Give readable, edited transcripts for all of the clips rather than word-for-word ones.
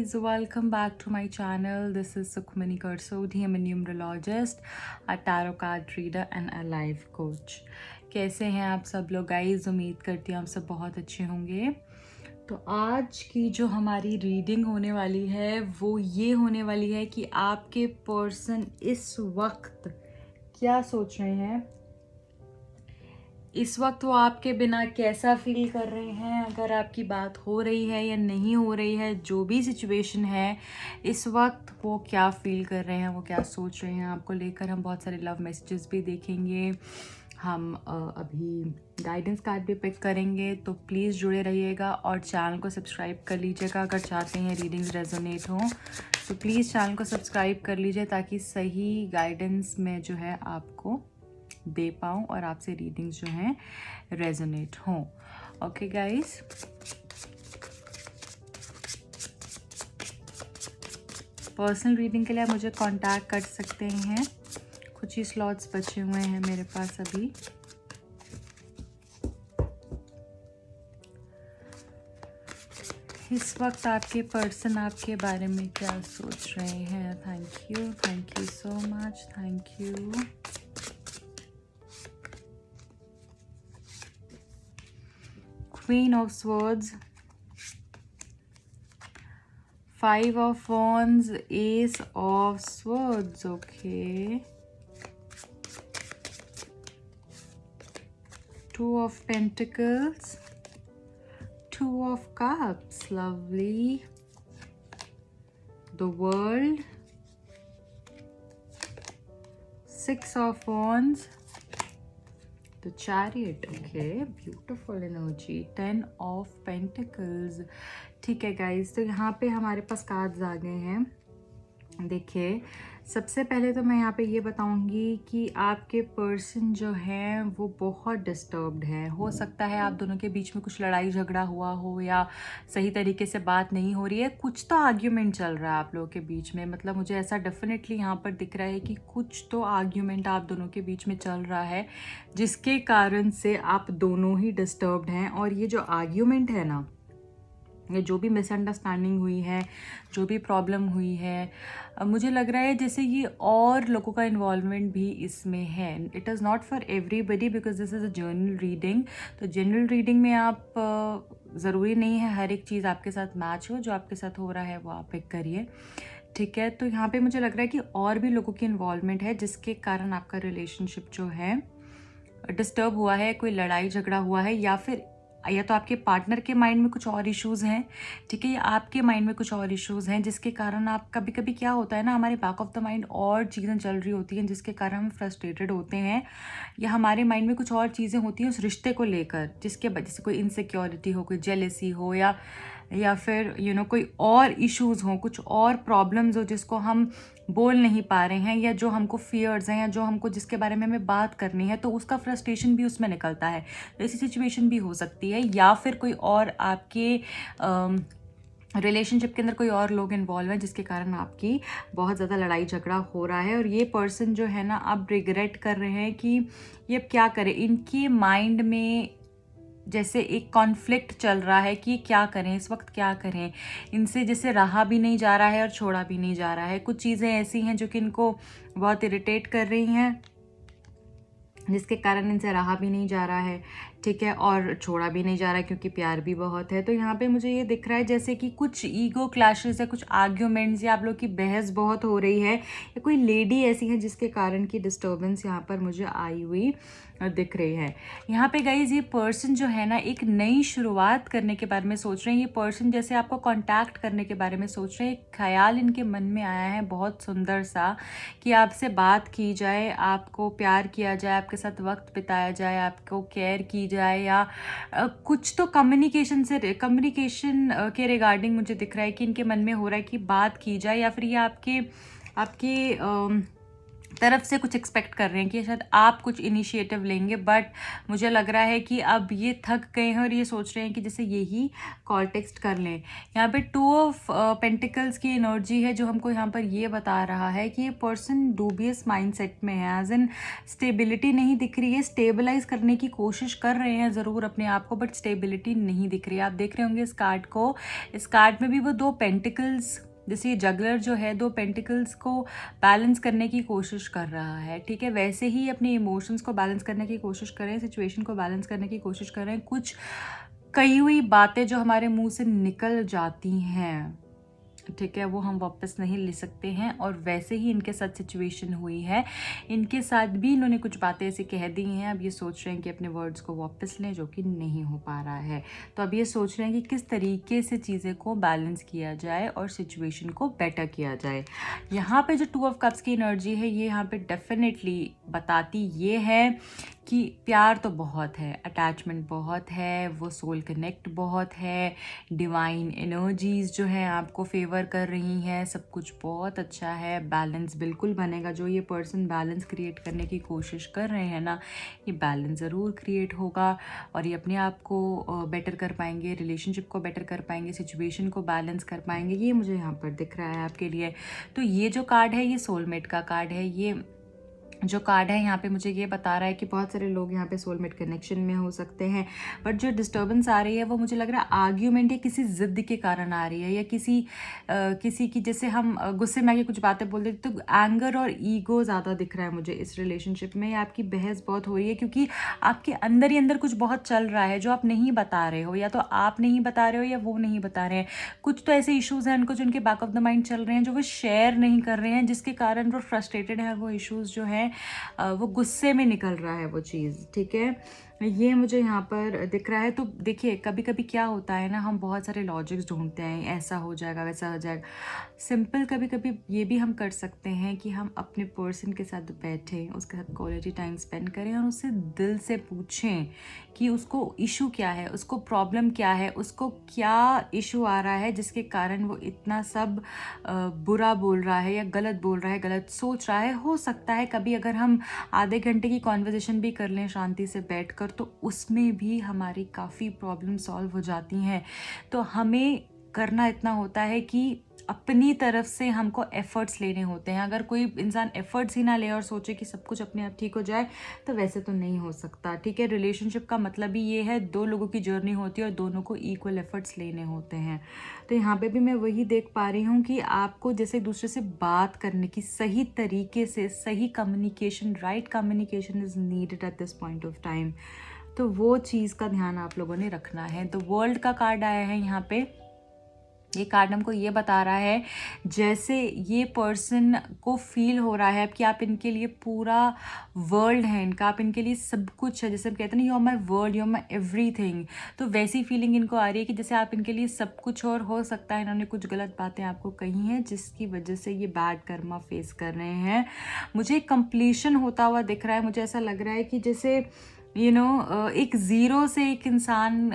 guys, welcome back to my channel. This is Sukhmani Karsodhi. I'm a numerologist, a tarot card reader and a life coach. कैसे हैं आप सब लोग guys? उम्मीद करती हूँ आप सब बहुत अच्छे होंगे। तो आज की जो हमारी रीडिंग होने वाली है वो ये होने वाली है कि आपके पर्सन इस वक्त क्या सोच रहे हैं, इस वक्त वो आपके बिना कैसा फील कर रहे हैं, अगर आपकी बात हो रही है या नहीं हो रही है, जो भी सिचुएशन है इस वक्त वो क्या फील कर रहे हैं, वो क्या सोच रहे हैं आपको लेकर। हम बहुत सारे लव मैसेजेस भी देखेंगे, हम अभी गाइडेंस कार्ड भी पिक करेंगे। तो प्लीज़ जुड़े रहिएगा और चैनल को सब्सक्राइब कर लीजिएगा। अगर चाहते हैं रीडिंग्स रेजोनेट हों तो प्लीज़ चैनल को सब्सक्राइब कर लीजिए ताकि सही गाइडेंस में जो है आपको दे पाऊँ और आपसे रीडिंग्स जो हैं रेजोनेट हों। ओके गाइस, पर्सनल रीडिंग के लिए आप मुझे कांटेक्ट कर सकते हैं। कुछ ही स्लॉट्स बचे हुए हैं मेरे पास अभी। इस वक्त आपके पर्सन आपके बारे में क्या सोच रहे हैं? Thank you so much, thank you. Queen of Swords, Five of Wands, Ace of Swords, okay. Two of Pentacles, Two of Cups, lovely. The World, Six of Wands, The Chariot, okay, beautiful energy. 10 of Pentacles, ठीक है guys. तो यहाँ पे हमारे पास cards आ गए हैं। देखिए, सबसे पहले तो मैं यहाँ पे ये बताऊँगी कि आपके पर्सन जो है वो बहुत डिस्टर्ब्ड है। हो सकता है आप दोनों के बीच में कुछ लड़ाई झगड़ा हुआ हो या सही तरीके से बात नहीं हो रही है, कुछ तो आर्ग्यूमेंट चल रहा है आप लोगों के बीच में। मतलब मुझे ऐसा डेफिनेटली यहाँ पर दिख रहा है कि कुछ तो आर्ग्यूमेंट आप दोनों के बीच में चल रहा है जिसके कारण से आप दोनों ही डिस्टर्ब्ड हैं। और ये जो आर्ग्यूमेंट है ना, ये जो भी मिसअंडरस्टैंडिंग हुई है, जो भी प्रॉब्लम हुई है, मुझे लग रहा है जैसे ये और लोगों का इन्वॉल्वमेंट भी इसमें है। It is not for everybody because this is a general reading. तो जनरल रीडिंग में आप ज़रूरी नहीं है हर एक चीज़ आपके साथ मैच हो। जो आपके साथ हो रहा है वो आप पिक करिए, ठीक है। तो यहाँ पे मुझे लग रहा है कि और भी लोगों की इन्वॉल्वमेंट है जिसके कारण आपका रिलेशनशिप जो है डिस्टर्ब हुआ है, कोई लड़ाई झगड़ा हुआ है, या तो आपके पार्टनर के माइंड में कुछ और इश्यूज़ हैं, ठीक है, या आपके माइंड में कुछ और इश्यूज़ हैं जिसके कारण आप कभी कभी क्या होता है ना, हमारे बैक ऑफ द माइंड और चीज़ें चल रही होती हैं जिसके कारण हम फ्रस्ट्रेटेड होते हैं, या हमारे माइंड में कुछ और चीज़ें होती हैं उस रिश्ते को लेकर जिसके वजह से कोई इनसिक्योरिटी हो, कोई जेलेसी हो, या फिर कोई और इश्यूज़ हों, कुछ और प्रॉब्लम्स हो जिसको हम बोल नहीं पा रहे हैं, या जो हमको फियर्स हैं, या जो हमको जिसके बारे में हमें बात करनी है, तो उसका फ्रस्ट्रेशन भी उसमें निकलता है। तो ऐसी सिचुएशन भी हो सकती है, या फिर कोई और आपके रिलेशनशिप के अंदर कोई और लोग इन्वॉल्व हैं जिसके कारण आपकी बहुत ज़्यादा लड़ाई झगड़ा हो रहा है। और ये पर्सन जो है ना, अब रिग्रेट कर रहे हैं कि ये अब क्या करें। इनके माइंड में जैसे एक कॉन्फ्लिक्ट चल रहा है कि क्या करें, इस वक्त क्या करें। इनसे जैसे रहा भी नहीं जा रहा है और छोड़ा भी नहीं जा रहा है। कुछ चीज़ें ऐसी हैं जो कि इनको बहुत इरिटेट कर रही हैं जिसके कारण इनसे रहा भी नहीं जा रहा है, ठीक है, और छोड़ा भी नहीं जा रहा है क्योंकि प्यार भी बहुत है। तो यहाँ पे मुझे ये दिख रहा है जैसे कि कुछ ईगो क्लैशेस है, कुछ आर्ग्यूमेंट्स, या आप लोग की बहस बहुत हो रही है, या कोई लेडी ऐसी है जिसके कारण की डिस्टर्बेंस यहाँ पर मुझे आई हुई दिख रही है। यहाँ पे गाइज ये पर्सन जो है ना, एक नई शुरुआत करने के बारे में सोच रहे हैं। ये पर्सन जैसे आपको कांटेक्ट करने के बारे में सोच रहे हैं। एक ख्याल इनके मन में आया है बहुत सुंदर सा कि आपसे बात की जाए, आपको प्यार किया जाए, आपके साथ वक्त बिताया जाए, आपको केयर की जाए, या कुछ तो कम्युनिकेशन के रिगार्डिंग मुझे दिख रहा है कि इनके मन में हो रहा है कि बात की जाए, या फिर ये आपके तरफ से कुछ एक्सपेक्ट कर रहे हैं कि शायद आप कुछ इनिशिएटिव लेंगे, बट मुझे लग रहा है कि अब ये थक गए हैं और ये सोच रहे हैं कि जैसे यही कॉल टेक्स्ट कर लें। यहाँ पे 2 ऑफ पेंटिकल्स की एनर्जी है जो हमको यहाँ पर ये बता रहा है कि ये पर्सन डूबियस माइंडसेट में है, एज इन स्टेबिलिटी नहीं दिख रही है। स्टेबलाइज करने की कोशिश कर रहे हैं ज़रूर अपने आप को, बट स्टेबिलिटी नहीं दिख रही है। आप देख रहे होंगे इस कार्ड को, इस कार्ड में भी वो 2 पेंटिकल्स, जैसे ये जगलर जो है 2 पेंटिकल्स को बैलेंस करने की कोशिश कर रहा है, ठीक है। वैसे ही अपने इमोशंस को बैलेंस करने की कोशिश करें, सिचुएशन को बैलेंस करने की कोशिश करें। कुछ कही हुई बातें जो हमारे मुंह से निकल जाती हैं, ठीक है, वो हम वापस नहीं ले सकते हैं, और वैसे ही इनके साथ सिचुएशन हुई है। इनके साथ भी इन्होंने कुछ बातें ऐसी कह दी हैं, अब ये सोच रहे हैं कि अपने वर्ड्स को वापस लें, जो कि नहीं हो पा रहा है। तो अब ये सोच रहे हैं कि किस तरीके से चीज़ें को बैलेंस किया जाए और सिचुएशन को बेटर किया जाए। यहाँ पे जो 2 ऑफ कप्स की एनर्जी है, ये यहाँ पे डेफिनेटली बताती ये है कि प्यार तो बहुत है, अटैचमेंट बहुत है, वो सोल कनेक्ट बहुत है, डिवाइन एनर्जीज जो है आपको फेवर कर रही हैं, सब कुछ बहुत अच्छा है, बैलेंस बिल्कुल बनेगा। जो ये पर्सन बैलेंस क्रिएट करने की कोशिश कर रहे हैं ना, ये बैलेंस ज़रूर क्रिएट होगा और ये अपने आप को बेटर कर पाएंगे, रिलेशनशिप को बेटर कर पाएंगे, सिचुएशन को बैलेंस कर पाएंगे। ये मुझे यहाँ पर दिख रहा है आपके लिए। तो ये जो कार्ड है, ये सोलमेट का कार्ड है। ये जो कार्ड है यहाँ पे मुझे ये बता रहा है कि बहुत सारे लोग यहाँ पे सोलमेट कनेक्शन में हो सकते हैं, बट जो डिस्टर्बेंस आ रही है वो मुझे लग रहा है आर्ग्यूमेंट या किसी ज़िद के कारण आ रही है, या किसी की, जैसे हम गुस्से में आके कुछ बातें बोल देते, तो एंगर और ईगो ज़्यादा दिख रहा है मुझे इस रिलेशनशिप में। या आपकी बहस बहुत हो रही है क्योंकि आपके अंदर ही अंदर कुछ बहुत चल रहा है जो आप नहीं बता रहे हो, या तो आप नहीं बता रहे हो या वो नहीं बता रहे हैं। कुछ तो ऐसे इश्यूज़ हैं उनको जो उनके बैक ऑफ द माइंड चल रहे हैं, जो वो शेयर नहीं कर रहे हैं, जिसके कारण वो फ्रस्ट्रेटेड है, वो इश्यूज़ जो हैं वो गुस्से में निकल रहा है वो चीज़, ठीक है। ये मुझे यहाँ पर दिख रहा है। तो देखिए, कभी कभी क्या होता है ना, हम बहुत सारे लॉजिक्स ढूंढते हैं, ऐसा हो जाएगा, वैसा हो जाएगा। सिंपल कभी कभी ये भी हम कर सकते हैं कि हम अपने पर्सन के साथ बैठें, उसके साथ क्वालिटी टाइम स्पेंड करें और उससे दिल से पूछें कि उसको इशू क्या है, उसको प्रॉब्लम क्या है, उसको क्या इशू आ रहा है जिसके कारण वो इतना सब बुरा बोल रहा है या गलत बोल रहा है, गलत सोच रहा है। हो सकता है कभी अगर हम आधे घंटे की कॉन्वर्जेशन भी कर लें शांति से बैठकर, तो उसमें भी हमारी काफ़ी प्रॉब्लम सॉल्व हो जाती हैं। तो हमें करना इतना होता है कि अपनी तरफ से हमको एफ़र्ट्स लेने होते हैं। अगर कोई इंसान एफ़र्ट्स ही ना ले और सोचे कि सब कुछ अपने आप ठीक हो जाए, तो वैसे तो नहीं हो सकता, ठीक है। रिलेशनशिप का मतलब ही ये है, 2 लोगों की जर्नी होती है और दोनों को इक्वल एफ़र्ट्स लेने होते हैं। तो यहाँ पे भी मैं वही देख पा रही हूँ कि आपको जैसे एक दूसरे से बात करने की सही तरीके से, सही communication, right communication is needed at this point of time. तो वो चीज़ का ध्यान आप लोगों ने रखना है। तो वर्ल्ड का कार्ड आया है यहाँ पे। ये कार्ड हमको ये बता रहा है, जैसे ये पर्सन को फील हो रहा है कि आप इनके लिए पूरा वर्ल्ड है इनका, आप इनके लिए सब कुछ है। जैसे हम कहते हैं ना, you are my world, you are my everything. तो वैसी फीलिंग इनको आ रही है कि जैसे आप इनके लिए सब कुछ, और हो सकता है इन्होंने कुछ गलत बातें आपको कही हैं जिसकी वजह से ये बैड कर्मा फेस कर रहे हैं। मुझे कंप्लीशन होता हुआ दिख रहा है। मुझे ऐसा लग रहा है कि जैसे एक ज़ीरो से एक इंसान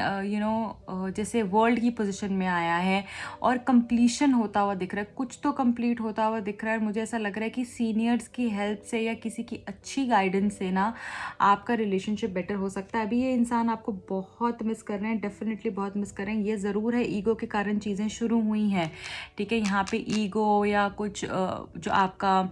जैसे वर्ल्ड की पोजीशन में आया है और कंप्लीशन होता हुआ दिख रहा है, कुछ तो कंप्लीट होता हुआ दिख रहा है। मुझे ऐसा लग रहा है कि सीनियर्स की हेल्प से या किसी की अच्छी गाइडेंस से ना आपका रिलेशनशिप बेटर हो सकता है। अभी ये इंसान आपको बहुत मिस कर रहे हैं, डेफिनेटली बहुत मिस कर रहे हैं। ये ज़रूर है, ईगो के कारण चीज़ें शुरू हुई हैं, ठीक है। यहाँ पे ईगो या कुछ जो आपका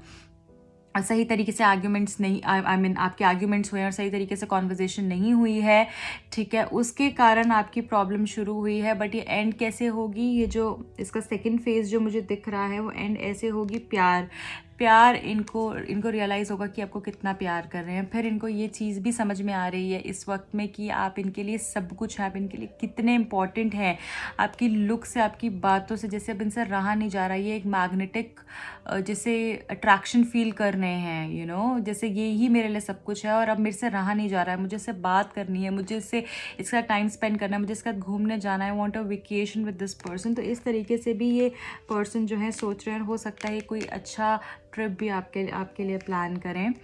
सही तरीके से आर्ग्यूमेंट्स नहीं, आई मीन आपके आर्ग्यूमेंट्स हुए और सही तरीके से कॉन्वर्जेशन नहीं हुई है, ठीक है, उसके कारण आपकी प्रॉब्लम शुरू हुई है। बट ये एंड कैसे होगी, ये जो इसका सेकंड फेज जो मुझे दिख रहा है, वो एंड ऐसे होगी, प्यार इनको रियलाइज़ होगा कि आपको कितना प्यार कर रहे हैं। फिर इनको ये चीज़ भी समझ में आ रही है इस वक्त में कि आप इनके लिए सब कुछ हैं, आप इनके लिए कितने इंपॉर्टेंट हैं। आपकी लुक से, आपकी बातों से जैसे अब इनसे रहा नहीं जा रहा, ये एक मैग्नेटिक जैसे अट्रैक्शन फील कर रहे हैं, जैसे ये ही मेरे लिए सब कुछ है और अब मेरे से रहा नहीं जा रहा है, मुझे इससे बात करनी है, मुझे इससे इसका टाइम स्पेंड करना है, मुझे इसके साथ घूमने जाना है, I want a vacation with this person. तो इस तरीके से भी ये पर्सन जो है सोच रहे हैं, हो सकता है कोई अच्छा ट्रिप भी आपके लिए प्लान करें।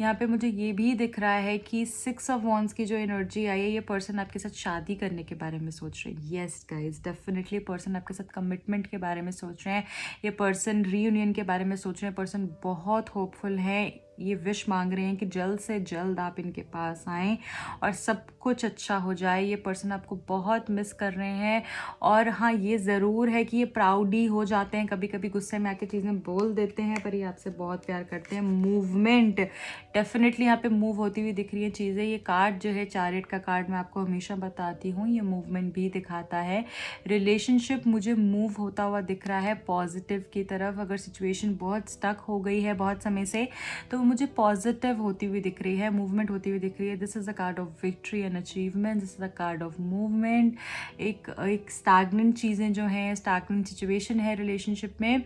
यहाँ पे मुझे ये भी दिख रहा है कि 6 ऑफ वॉन्ड्स की जो एनर्जी आई है, ये पर्सन आपके साथ शादी करने के बारे में सोच रहे हैं। येस गाइज, डेफिनेटली पर्सन आपके साथ कमिटमेंट के बारे में सोच रहे हैं, ये पर्सन रीयूनियन के बारे में सोच रहे हैं। पर्सन बहुत होपफुल है, ये विश मांग रहे हैं कि जल्द से जल्द आप इनके पास आएँ और सब कुछ अच्छा हो जाए। ये पर्सन आपको बहुत मिस कर रहे हैं और हाँ, ये ज़रूर है कि ये प्राउडी हो जाते हैं, कभी कभी गुस्से में आके चीज़ें बोल देते हैं, पर ये आपसे बहुत प्यार करते हैं। मूवमेंट डेफिनेटली यहाँ पे मूव होती हुई दिख रही है चीज़ें। ये कार्ड जो है चैरियट का कार्ड, मैं आपको हमेशा बताती हूँ, ये मूवमेंट भी दिखाता है। रिलेशनशिप मुझे मूव होता हुआ दिख रहा है पॉजिटिव की तरफ। अगर सिचुएशन बहुत स्टक हो गई है बहुत समय से, तो वो मुझे पॉजिटिव होती हुई दिख रही है, मूवमेंट होती हुई दिख रही है। This is a card of victory and achievement, this is a card of movement. एक स्टैग्नेंट चीज़ें जो हैं, स्टैग्नेंट सिचुएशन है रिलेशनशिप में,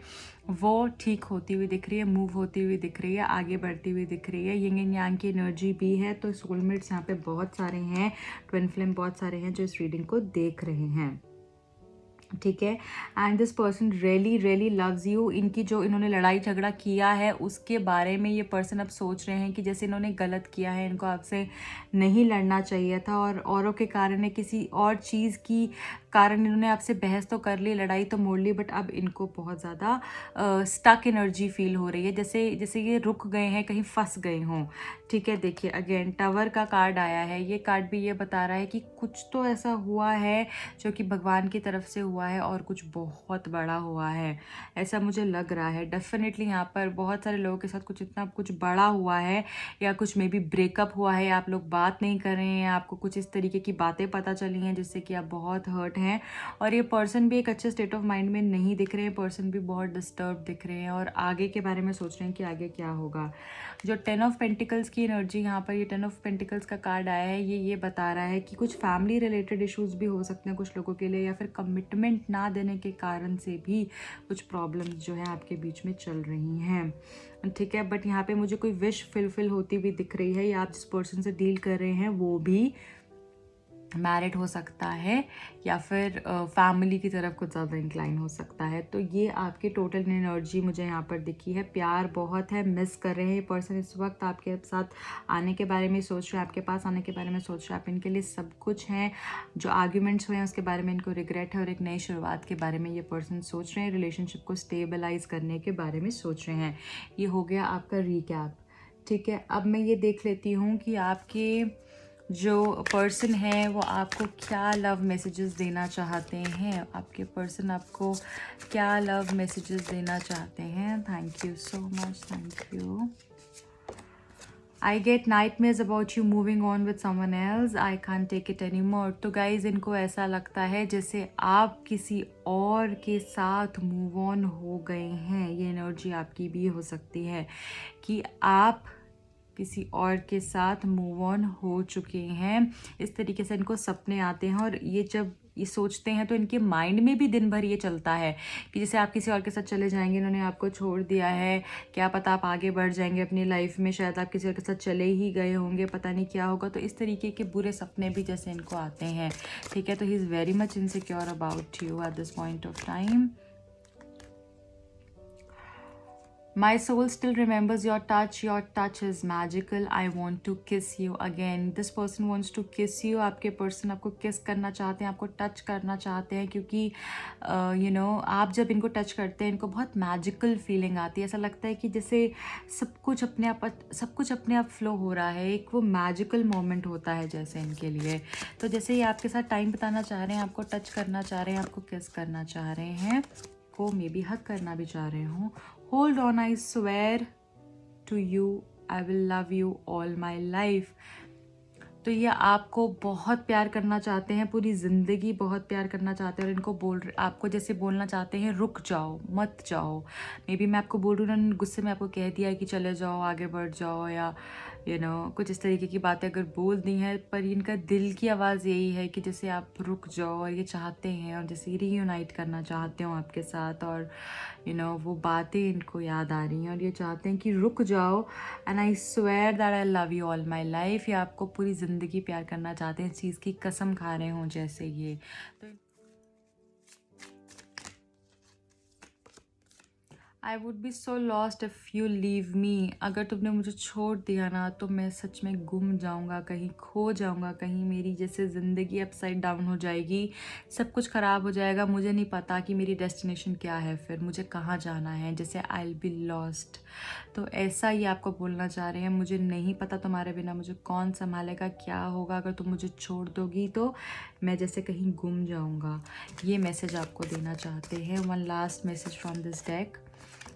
वो ठीक होती हुई दिख रही है, मूव होती हुई दिख रही है, आगे बढ़ती हुई दिख रही है। यिंग एंड यांग की एनर्जी भी है। तो सोलमेट्स यहाँ पे बहुत सारे हैं, ट्विन फ्लेम बहुत सारे हैं जो इस रीडिंग को देख रहे हैं, ठीक है। And this person really really loves you. इनकी जो इन्होंने लड़ाई झगड़ा किया है उसके बारे में ये पर्सन अब सोच रहे हैं कि जैसे इन्होंने गलत किया है, इनको आपसे नहीं लड़ना चाहिए था और औरों के कारण है, किसी और चीज़ की कारण इन्होंने आपसे बहस तो कर ली, लड़ाई तो मोड़ ली, बट अब इनको बहुत ज़्यादा स्टक एनर्जी फील हो रही है, जैसे जैसे ये रुक गए हैं, कहीं फंस गए हों, ठीक है। देखिए अगेन टावर का कार्ड आया है। ये कार्ड भी ये बता रहा है कि कुछ तो ऐसा हुआ है जो कि भगवान की तरफ से हुआ है और कुछ बहुत बड़ा हुआ है, ऐसा मुझे लग रहा है। डेफिनेटली यहाँ पर बहुत सारे लोगों के साथ कुछ इतना कुछ बड़ा हुआ है, या कुछ मे बी ब्रेकअप हुआ है, या आप लोग बात नहीं कर रहे हैं, आपको कुछ इस तरीके की बातें पता चली हैं जिससे कि आप बहुत हर्ट हैं। और ये पर्सन भी एक अच्छे स्टेट ऑफ माइंड में नहीं दिख रहे हैं, पर्सन भी बहुत डिस्टर्ब दिख रहे हैं और आगे के बारे में सोच रहे हैं कि आगे क्या होगा। जो 10 ऑफ पेंटिकल्स की एनर्जी यहाँ पर, ये 10 ऑफ पेंटिकल्स का कार्ड आया है, ये बता रहा है कि कुछ फैमिली रिलेटेड इश्यूज भी हो सकते हैं कुछ लोगों के लिए, या फिर कमिटमेंट ना देने के कारण से भी कुछ प्रॉब्लम्स जो है आपके बीच में चल रही हैं, ठीक है। बट यहाँ पे मुझे कोई विश फुलफिल होती हुई दिख रही है, या आप जिस पर्सन से डील कर रहे हैं वो भी मैरिड हो सकता है, या फिर फैमिली की तरफ कुछ ज़्यादा इंक्लाइन हो सकता है। तो ये आपकी टोटल एनर्जी मुझे यहाँ पर दिखी है। प्यार बहुत है, मिस कर रहे हैं ये पर्सन इस वक्त, आपके साथ आने के बारे में सोच रहे हैं, आपके पास आने के बारे में सोच रहे हैं, आप इनके लिए सब कुछ हैं। जो आर्ग्यूमेंट्स हुए हैं उसके बारे में इनको रिग्रेट है, और एक नई शुरुआत के बारे में ये पर्सन सोच रहे हैं, रिलेशनशिप को स्टेबलाइज करने के बारे में सोच रहे हैं। ये हो गया आपका रिकैप, ठीक है। अब मैं ये देख लेती हूँ कि आपके जो पर्सन है वो आपको क्या लव मैसेजेस देना चाहते हैं, आपके पर्सन आपको क्या लव मैसेजेस देना चाहते हैं। Thank you so much, thank you. I get nightmares about you moving on with someone else, I can't take it any more. तो गाइज इनको ऐसा लगता है जैसे आप किसी और के साथ मूव ऑन हो गए हैं। ये एनर्जी आपकी भी हो सकती है कि आप किसी और के साथ मूव ऑन हो चुके हैं। इस तरीके से इनको सपने आते हैं, और ये जब ये सोचते हैं तो इनके माइंड में भी दिन भर ये चलता है कि जैसे आप किसी और के साथ चले जाएंगे, इन्होंने आपको छोड़ दिया है, क्या पता आप आगे बढ़ जाएंगे अपनी लाइफ में, शायद आप किसी और के साथ चले ही गए होंगे, पता नहीं क्या होगा। तो इस तरीके के बुरे सपने भी जैसे इनको आते हैं, ठीक है। तो he is very much insecure about you at this point of time. My soul still remembers your touch. Your touch is magical. I want to kiss you again. This person wants to kiss you. आपके person आपको kiss करना चाहते हैं, आपको touch करना चाहते हैं, क्योंकि आप जब इनको touch करते हैं इनको बहुत magical feeling आती है। ऐसा लगता है कि जैसे सब कुछ अपने आप flow हो रहा है, एक वो magical moment होता है जैसे इनके लिए। तो जैसे ये आपके साथ time बिताना चाह रहे हैं, आपको touch करना चाह रहे हैं, आपको kiss करना चाह रहे हैं, को मे बी हक करना भी चाह रहे हों। Hold on, I swear to you, I will love you all my life. तो ये आपको बहुत प्यार करना चाहते हैं, पूरी ज़िंदगी बहुत प्यार करना चाहते हैं, और इनको आपको जैसे बोलना चाहते हैं रुक जाओ, मत जाओ। मे बी मैं आपको बोल रही हूँ, उन्होंने गुस्से में आपको कह दिया है कि चले जाओ, आगे बढ़ जाओ, या कुछ इस तरीके की बातें अगर बोल दी हैं, पर इनका दिल की आवाज़ यही है कि जैसे आप रुक जाओ, और ये चाहते हैं, और जैसे रीयूनाइट करना चाहते हो आपके साथ, और वो बातें इनको याद आ रही हैं, और ये चाहते हैं कि रुक जाओ। And I swear that I love you all my life. ये आपको पूरी ज़िंदगी प्यार करना चाहते हैं, इस चीज़ की कसम खा रहे हों जैसे ये। तो I would be so lost if you leave me. अगर तुमने मुझे छोड़ दिया ना तो मैं सच में गुम जाऊंगा, कहीं खो जाऊंगा, कहीं मेरी जैसे ज़िंदगी अपसाइड डाउन हो जाएगी, सब कुछ ख़राब हो जाएगा। मुझे नहीं पता कि मेरी डेस्टिनेशन क्या है, फिर मुझे कहाँ जाना है, जैसे आई विल बी लॉस्ट। तो ऐसा ही आपको बोलना चाह रहे हैं, मुझे नहीं पता तुम्हारे बिना मुझे कौन संभालेगा, क्या होगा अगर तुम मुझे छोड़ दोगी तो मैं जैसे कहीं गुम जाऊंगा। ये मैसेज आपको देना चाहते हैं। One last message from this deck.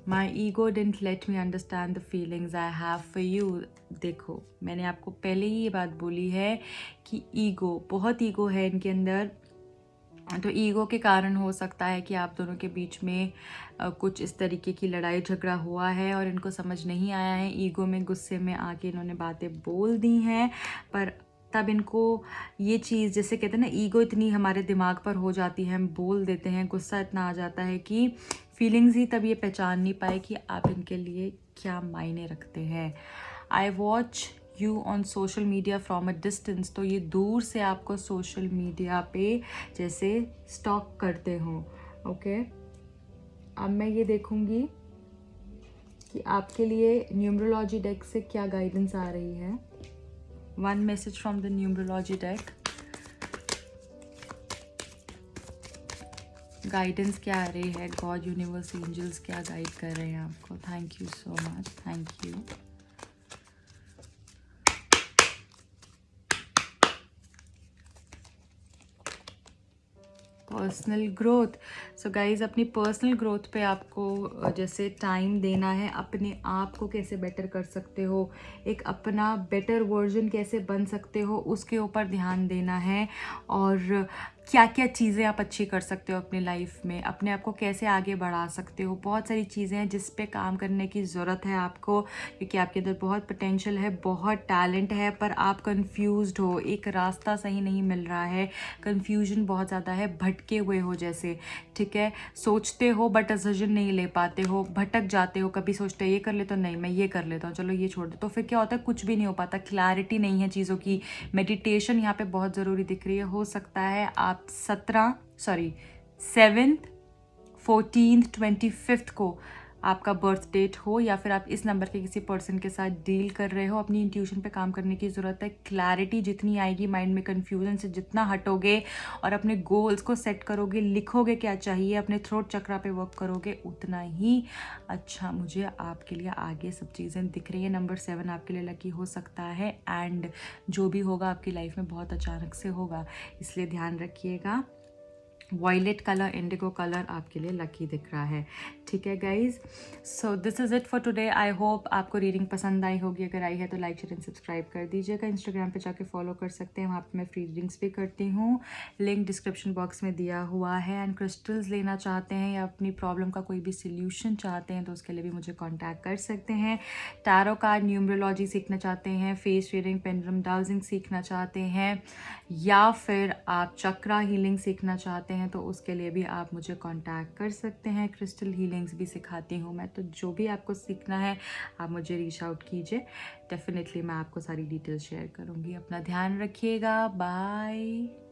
My ego didn't let me understand the feelings I have for you। देखो, मैंने आपको पहले ही ये बात बोली है कि ईगो, बहुत ईगो है इनके अंदर। तो ईगो के कारण हो सकता है कि आप दोनों के बीच में कुछ इस तरीके की लड़ाई झगड़ा हुआ है और इनको समझ नहीं आया है। ईगो में, गुस्से में आके इन्होंने बातें बोल दी हैं, पर तब इनको ये चीज़, जैसे कहते हैं ना, ईगो इतनी हमारे दिमाग पर हो जाती है, हम बोल देते हैं, गुस्सा इतना आ जाता है कि फीलिंग्स ही तब ये पहचान नहीं पाए कि आप इनके लिए क्या मायने रखते हैं। I watch you on social media from a distance. तो ये दूर से आपको सोशल मीडिया पे जैसे स्टॉक करते हो। ओके, अब मैं ये देखूंगी कि आपके लिए न्यूमरोलॉजी डेक से क्या गाइडेंस आ रही है। One message from the numerology deck. Guidance क्या आ रही है, गॉड, यूनिवर्स, एंजल्स क्या गाइड कर रहे हैं आपको। Thank you so much, thank you. Personal growth. So guys, अपनी पर्सनल ग्रोथ पे आपको जैसे टाइम देना है। अपने आप को कैसे बेटर कर सकते हो, एक अपना बेटर वर्जन कैसे बन सकते हो, उसके ऊपर ध्यान देना है। और क्या क्या चीज़ें आप अच्छी कर सकते हो अपनी लाइफ में, अपने आप को कैसे आगे बढ़ा सकते हो। बहुत सारी चीज़ें हैं जिस पे काम करने की ज़रूरत है आपको, क्योंकि आपके अंदर बहुत पोटेंशियल है, बहुत टैलेंट है, पर आप कंफ्यूज्ड हो, एक रास्ता सही नहीं मिल रहा है, कंफ्यूजन बहुत ज़्यादा है, भटके हुए हो जैसे, ठीक है। सोचते हो बट डिसीजन नहीं ले पाते हो, भटक जाते हो, कभी सोचते हो ये कर ले तो नहीं, मैं ये कर लेता हूँ, चलो ये छोड़ दे, तो फिर क्या होता है, कुछ भी नहीं हो पाता, क्लैरिटी नहीं है चीज़ों की। मेडिटेशन यहाँ पे बहुत ज़रूरी दिख रही है। हो सकता है आप 7th 14th 25th को आपका बर्थ डेट हो, या फिर आप इस नंबर के किसी पर्सन के साथ डील कर रहे हो। अपनी इंट्यूशन पे काम करने की ज़रूरत है। क्लैरिटी जितनी आएगी माइंड में, कन्फ्यूजन से जितना हटोगे और अपने गोल्स को सेट करोगे, लिखोगे क्या चाहिए, अपने थ्रोट चक्रा पे वर्क करोगे, उतना ही अच्छा मुझे आपके लिए आगे सब चीज़ें दिख रही है। नंबर 7 आपके लिए लकी हो सकता है, एंड जो भी होगा आपकी लाइफ में बहुत अचानक से होगा, इसलिए ध्यान रखिएगा। वॉयलेट कलर, इंडिगो कलर आपके लिए लकी दिख रहा है, ठीक है guys. So this is it for today. I hope आपको रीडिंग पसंद आई होगी। अगर आई है तो लाइक, शेयर एंड सब्सक्राइब कर दीजिएगा। इंस्टाग्राम पे जाके फॉलो कर सकते हैं, वहाँ पे मैं फ्री रीडिंग्स भी करती हूँ, लिंक डिस्क्रिप्शन बॉक्स में दिया हुआ है। एंड क्रिस्टल्स लेना चाहते हैं या अपनी प्रॉब्लम का कोई भी सोल्यूशन चाहते हैं तो उसके लिए भी मुझे कॉन्टैक्ट कर सकते हैं। टैरो कार्ड, न्यूमरोलॉजी सीखना चाहते हैं, फेस रीडिंग, पेंडुलम डाउजिंग सीखना चाहते हैं, या फिर आप चक्रा हीलिंग सीखना चाहते हैं तो उसके लिए भी आप मुझे कांटेक्ट कर सकते हैं। क्रिस्टल हीलिंग्स भी सिखाती हूँ मैं, तो जो भी आपको सीखना है आप मुझे रीच आउट कीजिए, डेफिनेटली मैं आपको सारी डिटेल्स शेयर करूँगी। अपना ध्यान रखिएगा, बाय।